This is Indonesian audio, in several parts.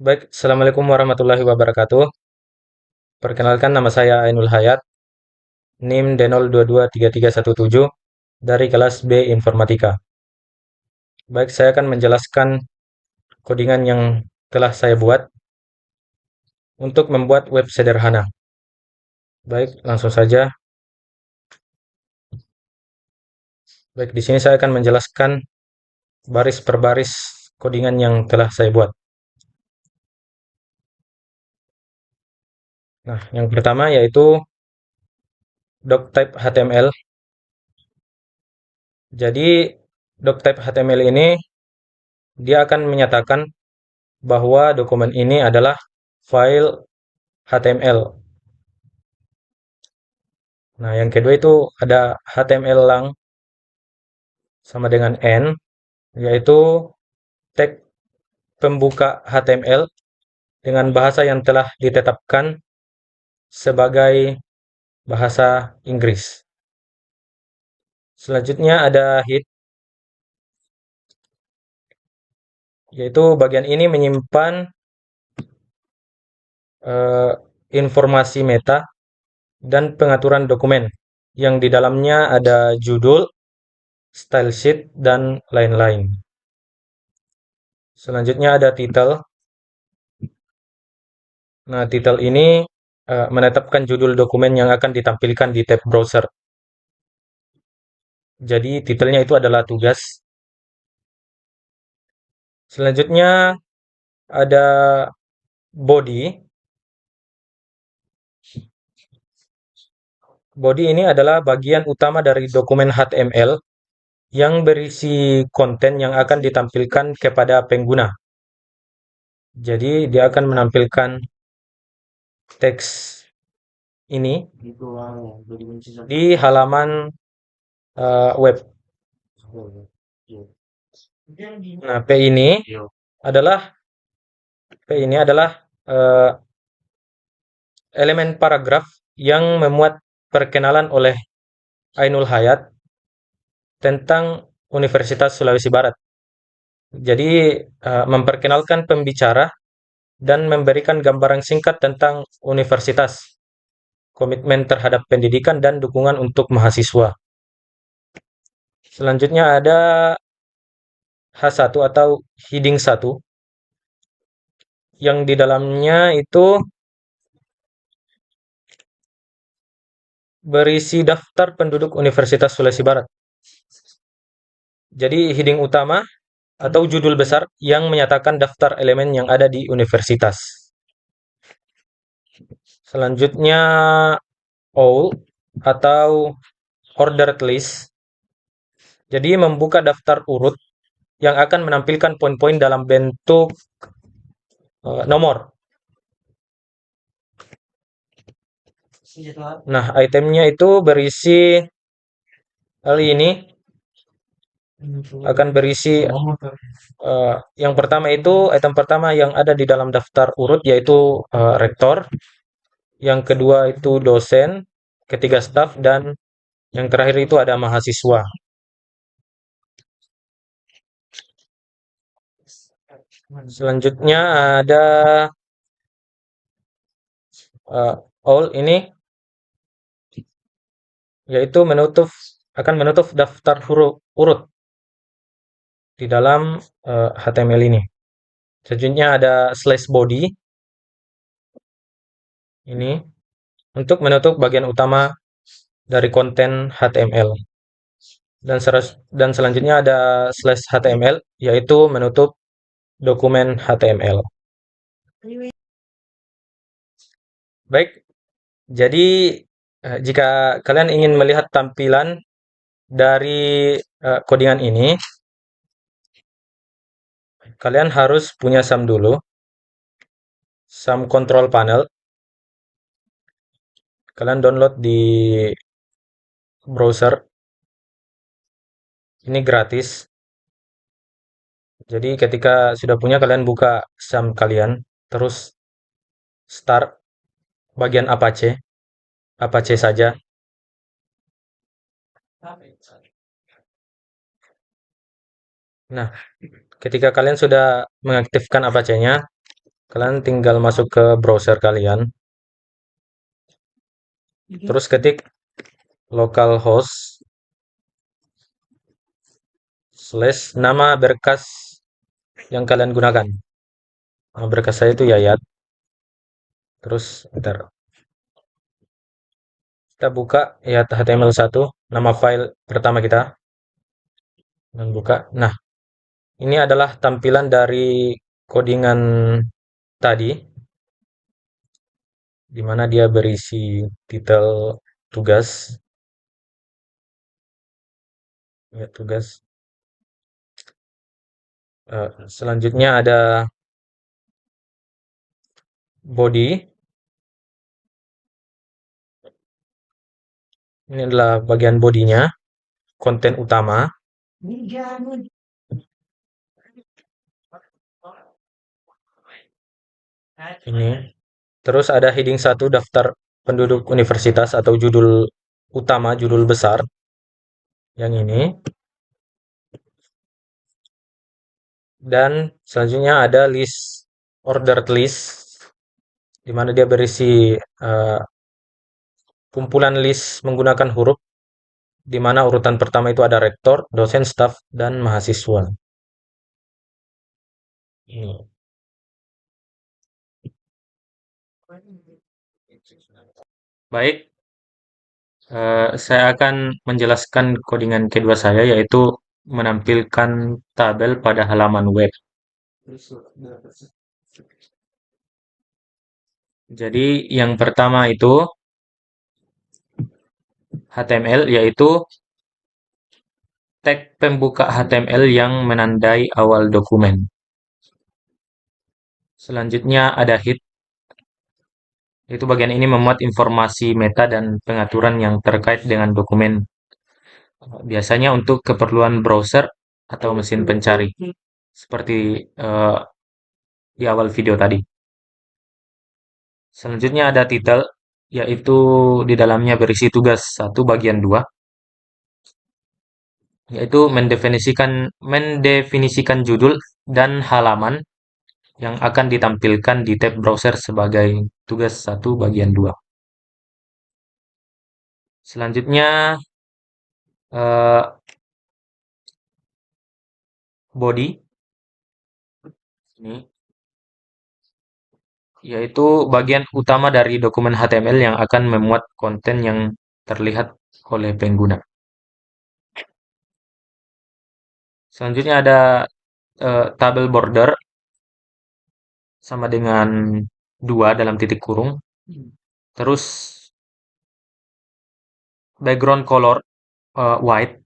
Baik, Assalamualaikum warahmatullahi wabarakatuh. Perkenalkan nama saya Ainul Hayat, NIM D022331 dari kelas B Informatika. Baik, saya akan menjelaskan codingan yang telah saya buat untuk membuat web sederhana. Baik, langsung saja. Baik, di sini saya akan menjelaskan baris per baris codingan yang telah saya buat. Nah, yang pertama yaitu doctype HTML. Jadi, doctype HTML ini dia akan menyatakan bahwa dokumen ini adalah file HTML. Nah, yang kedua itu ada HTML lang sama dengan N, yaitu tag pembuka HTML dengan bahasa yang telah ditetapkan sebagai bahasa Inggris. Selanjutnya ada head, yaitu bagian ini menyimpan eh, informasi meta dan pengaturan dokumen yang di dalamnya ada judul, style sheet, dan lain-lain. Selanjutnya ada title. Nah, title ini menetapkan judul dokumen yang akan ditampilkan di tab browser. Jadi, titelnya itu adalah tugas. Selanjutnya ada body. Body ini adalah bagian utama dari dokumen HTML yang berisi konten yang akan ditampilkan kepada pengguna. Jadi, dia akan menampilkan teks ini di halaman web. Nah, adalah P ini adalah eh, elemen paragraf yang memuat perkenalan oleh Ainul Hayat tentang Universitas Sulawesi Barat. Jadi, memperkenalkan pembicara dan memberikan gambaran singkat tentang universitas, komitmen terhadap pendidikan, dan dukungan untuk mahasiswa. Selanjutnya ada H1 atau heading 1 yang di dalamnya itu berisi daftar penduduk Universitas Sulawesi Barat. Jadi heading utama atau judul besar yang menyatakan daftar elemen yang ada di universitas. Selanjutnya all atau ordered list. Jadi membuka daftar urut yang akan menampilkan poin-poin dalam bentuk nomor. Nah, itemnya itu berisi kali ini akan berisi yang pertama itu item pertama yang ada di dalam daftar urut yaitu rektor, yang kedua itu dosen, ketiga staf, dan yang terakhir itu ada mahasiswa. Selanjutnya ada all ini yaitu akan menutup daftar huruf urut di dalam HTML ini. Selanjutnya ada slash body ini untuk menutup bagian utama dari konten HTML. Dan selanjutnya ada slash HTML yaitu menutup dokumen HTML. Baik, jadi jika kalian ingin melihat tampilan dari codingan ini, kalian harus punya SAM dulu, SAM control panel. Kalian download di browser. Ini gratis. Jadi ketika sudah punya, kalian buka SAM kalian, terus start bagian Apache, Apache saja. Nah, ketika kalian sudah mengaktifkan Apache-nya, Kalian tinggal masuk ke browser kalian, terus ketik localhost slash nama berkas yang kalian gunakan. Nama berkas saya itu Yayat. Terus ntar kita buka Yayat HTML1, nama file pertama kita, dan buka. Nah, ini adalah tampilan dari codingan tadi, di mana dia berisi titel tugas, ya tugas. Selanjutnya ada body. Ini adalah bagian bodinya, konten utama. Ini. Terus ada heading 1 daftar penduduk universitas atau judul utama, judul besar. Yang ini. Dan selanjutnya ada list, ordered list, di mana dia berisi kumpulan list menggunakan huruf, di mana urutan pertama itu ada rektor, dosen, staf, dan mahasiswa. Ini. Baik, saya akan menjelaskan codingan kedua saya, yaitu menampilkan tabel pada halaman web. Jadi yang pertama itu HTML, yaitu tag pembuka HTML yang menandai awal dokumen. Selanjutnya ada head, yaitu bagian ini memuat informasi meta dan pengaturan yang terkait dengan dokumen, biasanya untuk keperluan browser atau mesin pencari, seperti di awal video tadi. Selanjutnya ada title, yaitu di dalamnya berisi tugas 1 bagian 2, yaitu mendefinisikan judul dan halaman yang akan ditampilkan di tab browser sebagai tugas 1 bagian 2. Selanjutnya eh, body, ini yaitu bagian utama dari dokumen HTML yang akan memuat konten yang terlihat oleh pengguna. Selanjutnya ada tabel border, sama dengan 2 dalam titik kurung. Terus background color white,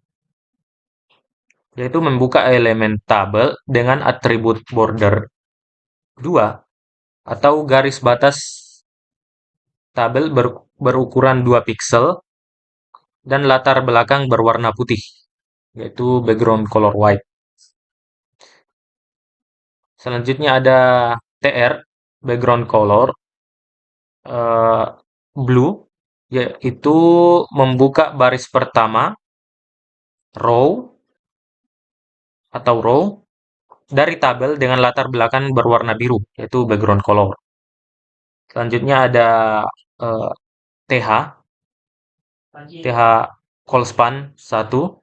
yaitu membuka elemen tabel dengan atribut border 2 atau garis batas tabel berukuran 2 pixel dan latar belakang berwarna putih, yaitu background color white. Selanjutnya ada TR, background color blue, yaitu membuka baris pertama row dari tabel dengan latar belakang berwarna biru, yaitu background color. Selanjutnya ada eh, TH, TH Colspan 1,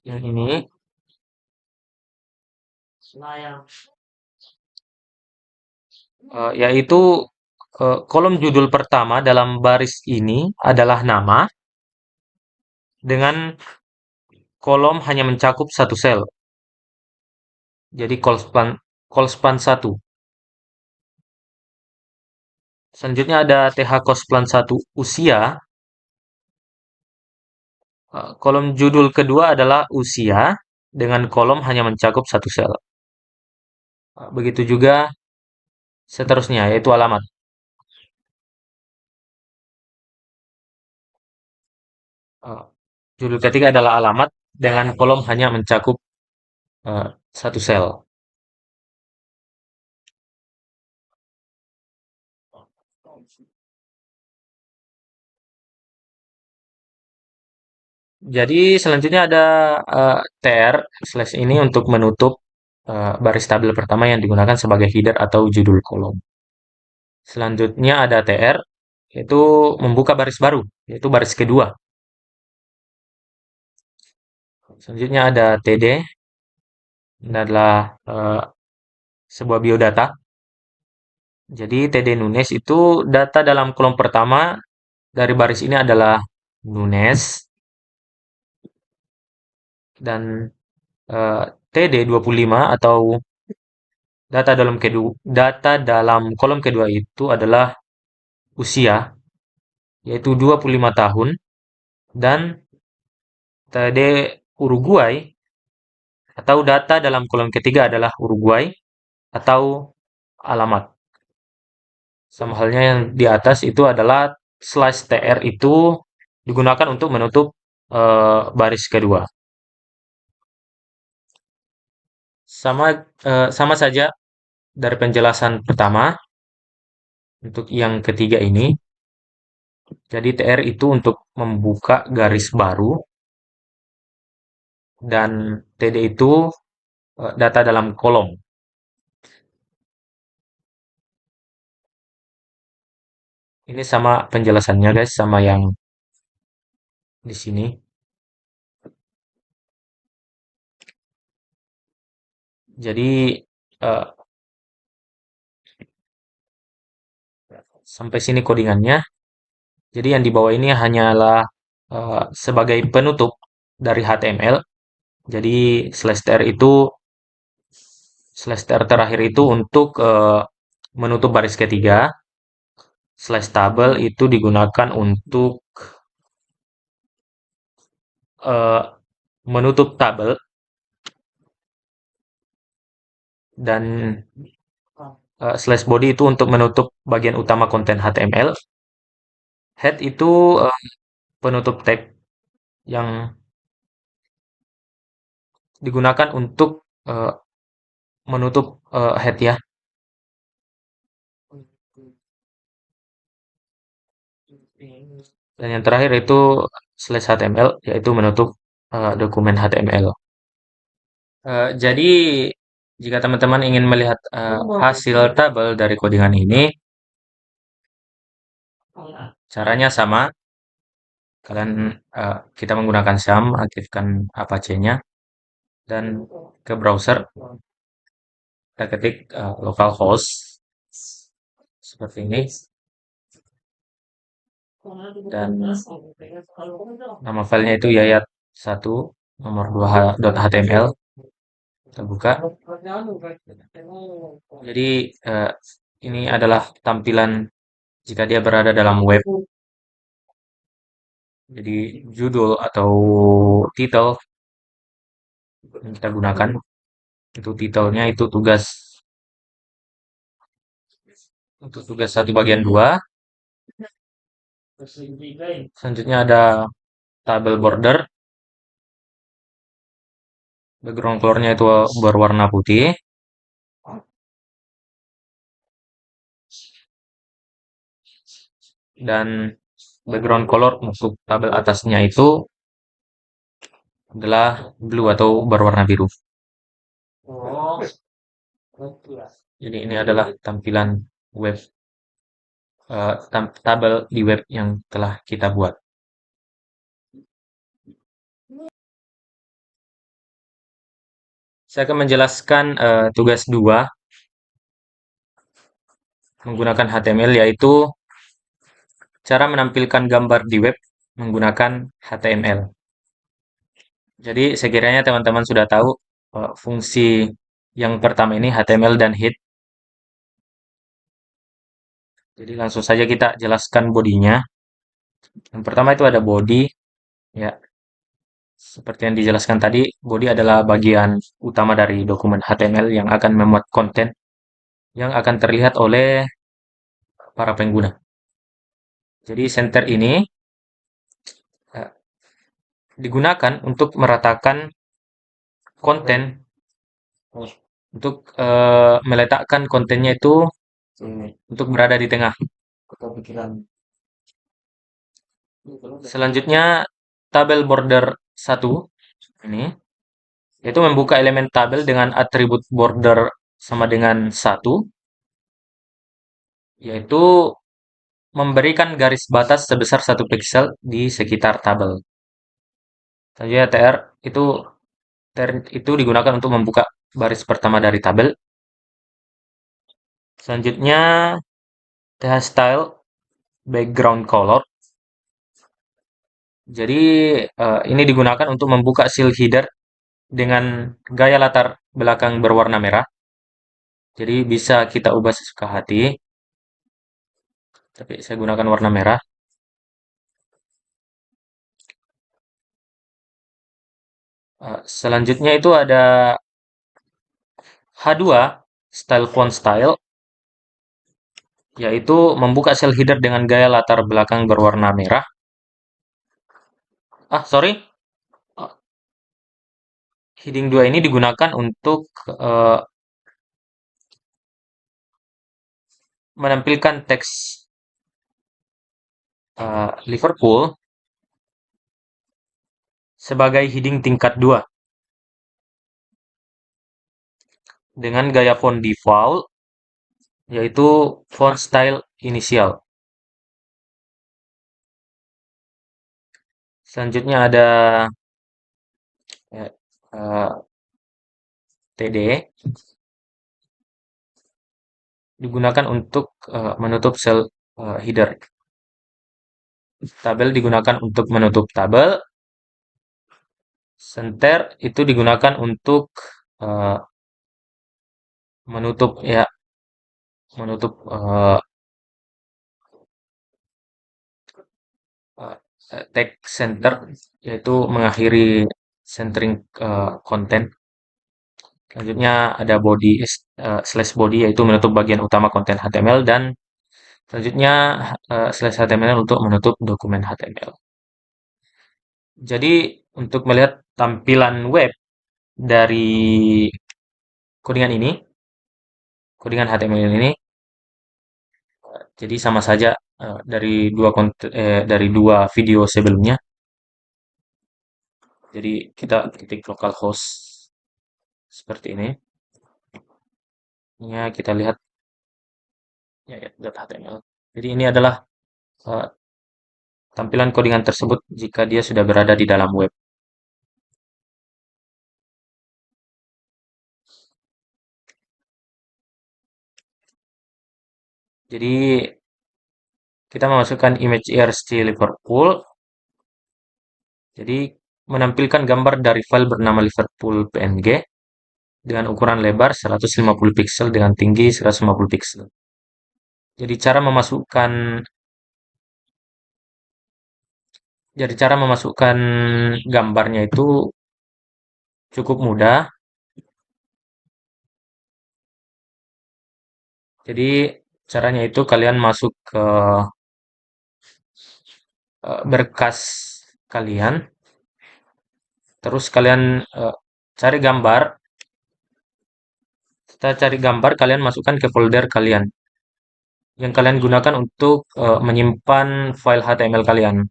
yang ini, yaitu kolom judul pertama dalam baris ini adalah nama, dengan kolom hanya mencakup satu sel. Jadi Colspan 1. Selanjutnya ada TH Colspan 1 usia. Kolom judul kedua adalah usia, dengan kolom hanya mencakup satu sel. Begitu juga seterusnya, yaitu alamat. Eh, Judul ketiga adalah alamat, dengan kolom hanya mencakup satu sel. Jadi selanjutnya ada tr slash ini untuk menutup baris tabel pertama yang digunakan sebagai header atau judul kolom. Selanjutnya ada TR, yaitu membuka baris baru, yaitu baris kedua. Selanjutnya ada TD, ini adalah sebuah biodata. Jadi TD Nunes itu data dalam kolom pertama dari baris ini adalah Nunes, dan TD 25 atau data dalam kolom kedua itu adalah usia, yaitu 25 tahun, dan TD Uruguay atau data dalam kolom ketiga adalah Uruguay atau alamat. Sama halnya yang di atas itu adalah slash TR itu digunakan untuk menutup baris kedua. Sama saja dari penjelasan pertama untuk yang ketiga ini. Jadi TR itu untuk membuka garis baru, dan TD itu data dalam kolom. Ini sama penjelasannya guys, sama yang di sini. Jadi eh, sampai sini codingannya. Jadi yang di bawah ini hanyalah sebagai penutup dari HTML. Jadi slash tr terakhir itu untuk menutup baris ketiga. Slash tabel itu digunakan untuk eh, menutup tabel, dan slash body itu untuk menutup bagian utama konten HTML. Head itu penutup tag yang digunakan untuk menutup head ya. Dan yang terakhir itu slash HTML, yaitu menutup dokumen HTML. Jadi jika teman-teman ingin melihat hasil tabel dari codingan ini, caranya sama. Kalian kita menggunakan SAM, aktifkan Apache-nya, dan ke browser kita ketik localhost seperti ini, dan nama filenya itu yayat 1 nomor 2.html. Kita buka. Jadi ini adalah tampilan jika dia berada dalam web. Jadi judul atau title yang kita gunakan itu titelnya itu tugas, untuk tugas 1 bagian 2. Selanjutnya ada tabel border, background colornya itu berwarna putih, dan background color untuk tabel atasnya itu adalah blue atau berwarna biru. Jadi ini adalah tampilan web, tabel di web yang telah kita buat. Saya akan menjelaskan tugas 2 menggunakan HTML, yaitu cara menampilkan gambar di web menggunakan HTML. Jadi sekiranya teman-teman sudah tahu fungsi yang pertama ini, HTML dan head. Jadi langsung saja kita jelaskan bodinya. Yang pertama itu ada body, ya. Seperti yang dijelaskan tadi, body adalah bagian utama dari dokumen HTML yang akan memuat konten yang akan terlihat oleh para pengguna. Jadi center ini eh, digunakan untuk meratakan konten, untuk meletakkan kontennya itu untuk berada di tengah. Selanjutnya tabel border 1 ini yaitu membuka elemen tabel dengan atribut border sama dengan 1, yaitu memberikan garis batas sebesar 1 pixel di sekitar tabel. Selanjutnya TR itu digunakan untuk membuka baris pertama dari tabel. Selanjutnya TH-style background color. Jadi ini digunakan untuk membuka cell header dengan gaya latar belakang berwarna merah. Jadi bisa kita ubah sesuka hati. Tapi saya gunakan warna merah. Selanjutnya itu ada H2 style font style, yaitu membuka cell header dengan gaya latar belakang berwarna merah. Sorry. Uh, Heading 2 ini digunakan untuk menampilkan teks Liverpool sebagai heading tingkat 2 dengan gaya font default, yaitu font style inisial. Selanjutnya ada TD, digunakan untuk menutup sel header. Tabel digunakan untuk menutup tabel. Center itu digunakan untuk uh, menutup ya, menutup uh, tag center, yaitu mengakhiri centering konten. Selanjutnya ada body slash body, yaitu menutup bagian utama konten HTML, dan selanjutnya slash HTML untuk menutup dokumen HTML. Jadi untuk melihat tampilan web dari codingan ini, codingan HTML ini, jadi sama saja dari dua video sebelumnya. Jadi kita ketik localhost seperti ini. Ya, kita lihat ya, .html. Jadi ini adalah uh, tampilan codingan tersebut jika dia sudah berada di dalam web. Jadi kita memasukkan image ERC Liverpool. Jadi menampilkan gambar dari file bernama Liverpool PNG dengan ukuran lebar 150 pixel dengan tinggi 150 pixel. Jadi cara memasukkan gambarnya itu cukup mudah. Jadi caranya itu kalian masuk ke berkas kalian, terus kalian cari gambar. Setelah cari gambar, kalian masukkan ke folder kalian yang kalian gunakan untuk menyimpan file HTML kalian.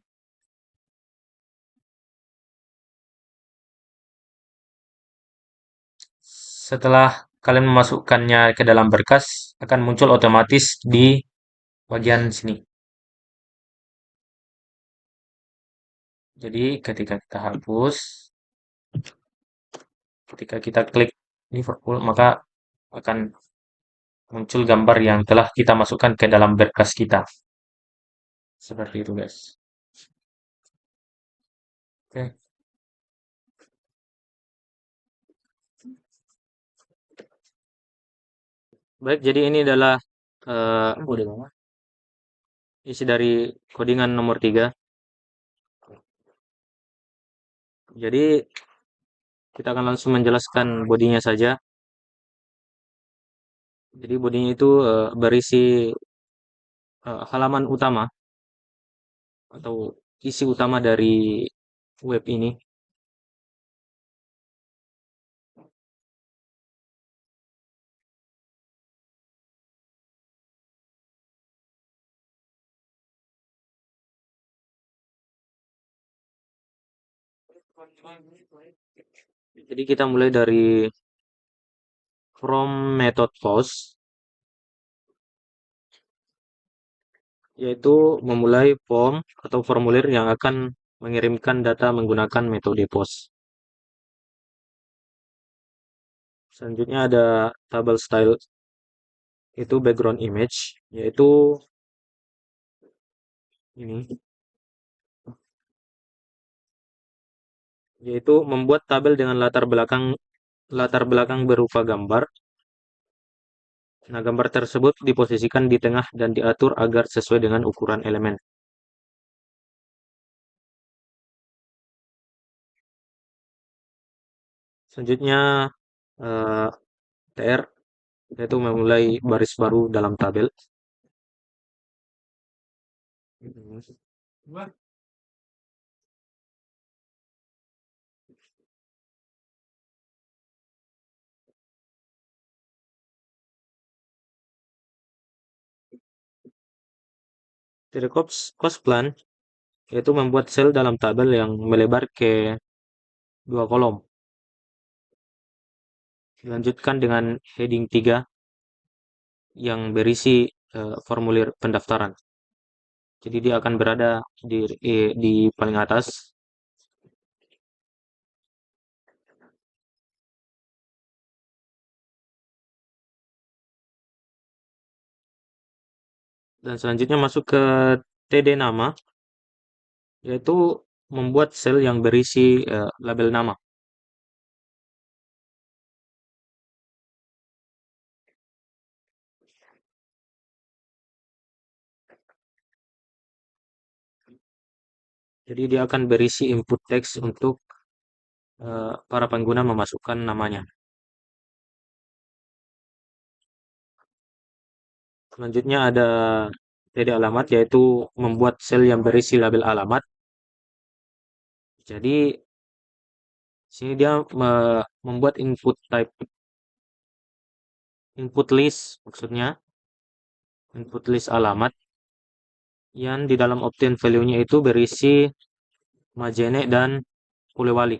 Setelah kalian memasukkannya ke dalam berkas, akan muncul otomatis di bagian sini. Jadi ketika kita hapus, ketika kita klik Liverpool, maka akan muncul gambar yang telah kita masukkan ke dalam berkas kita. Seperti itu, guys. Oke. Baik, jadi ini adalah isi dari codingan nomor 3. Jadi kita akan langsung menjelaskan bodinya saja. Jadi bodinya itu berisi halaman utama atau isi utama dari web ini. Jadi kita mulai dari from method post, yaitu memulai form atau formulir yang akan mengirimkan data menggunakan metode post. Selanjutnya ada table style, itu background image, yaitu ini, yaitu membuat tabel dengan latar belakang berupa gambar. Nah, gambar tersebut diposisikan di tengah dan diatur agar sesuai dengan ukuran elemen. Selanjutnya eh, TR, yaitu memulai baris baru dalam tabel. Dari cost plan, yaitu membuat sel dalam tabel yang melebar ke dua kolom. Dilanjutkan dengan heading 3 yang berisi formulir pendaftaran. Jadi dia akan berada di paling atas. Dan selanjutnya masuk ke TD nama, yaitu membuat sel yang berisi label nama. Jadi dia akan berisi input teks untuk para pengguna memasukkan namanya. Selanjutnya ada TD alamat, yaitu membuat sel yang berisi label alamat. Jadi sini dia membuat input type, input list maksudnya, input list alamat yang di dalam obtain value-nya itu berisi Majene dan Polewali.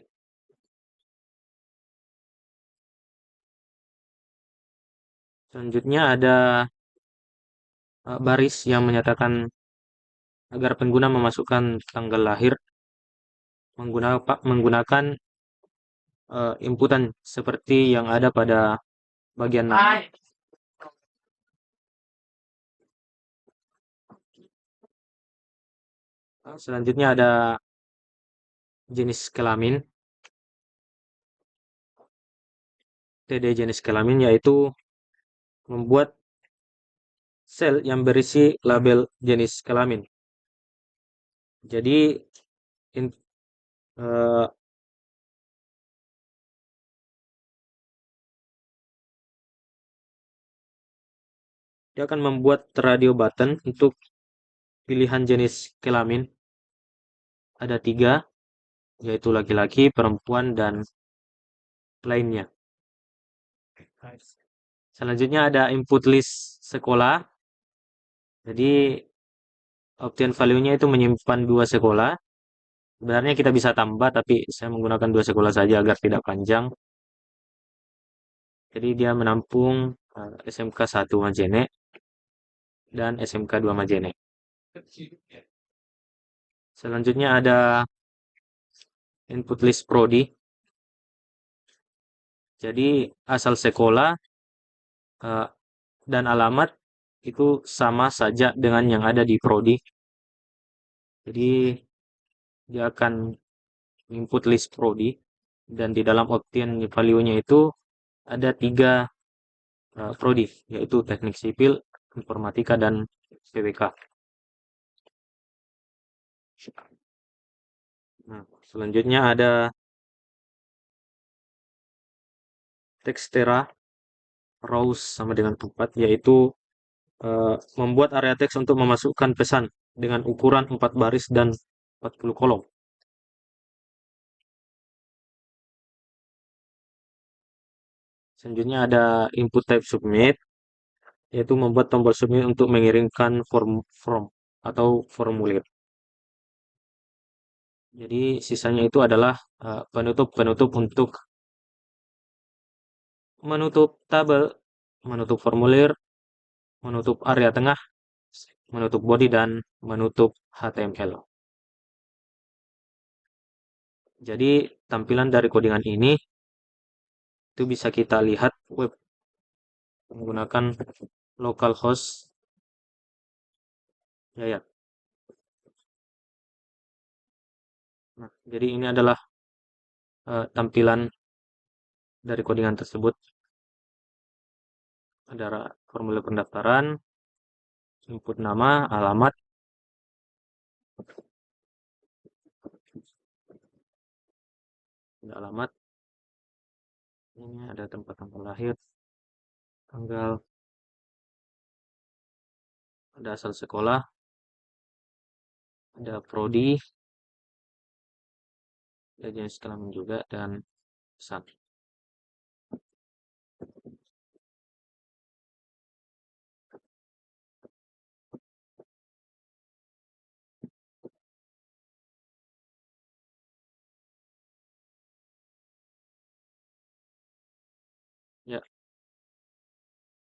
Selanjutnya ada baris yang menyatakan agar pengguna memasukkan tanggal lahir menggunakan inputan seperti yang ada pada bagian nama. Selanjutnya ada jenis kelamin. TD jenis kelamin yaitu membuat sel yang berisi label jenis kelamin. Jadi eh, dia akan membuat radio button untuk pilihan jenis kelamin. Ada 3, yaitu laki-laki, perempuan, dan lainnya. Selanjutnya ada input list sekolah. Jadi obtain value-nya itu menyimpan 2 sekolah. Sebenarnya kita bisa tambah, tapi saya menggunakan 2 sekolah saja agar tidak panjang. Jadi dia menampung SMK 1 Majene dan SMK 2 Majene. Selanjutnya ada input list prodi. Jadi asal sekolah dan alamat itu sama saja dengan yang ada di prodi. Jadi dia akan input list prodi dan di dalam obtain value-nya itu ada 3 prodi, yaitu teknik sipil, informatika, dan PWK. Nah, selanjutnya ada Textera rows sama dengan 4, yaitu membuat area teks untuk memasukkan pesan dengan ukuran 4 baris dan 40 kolom. Selanjutnya ada input type submit, yaitu membuat tombol submit untuk mengirimkan form atau formulir. Jadi sisanya itu adalah penutup-penutup untuk menutup tabel, menutup formulir, menutup area tengah, menutup body, dan menutup HTML. Jadi tampilan dari codingan ini itu bisa kita lihat web menggunakan localhost ya. Nah, jadi ini adalah tampilan dari codingan tersebut. Ada formulir pendaftaran, input nama, alamat, ada alamat, ini ada tempat tanggal lahir, tanggal, ada asal sekolah, ada prodi, ada jenis kelamin juga, dan pesan.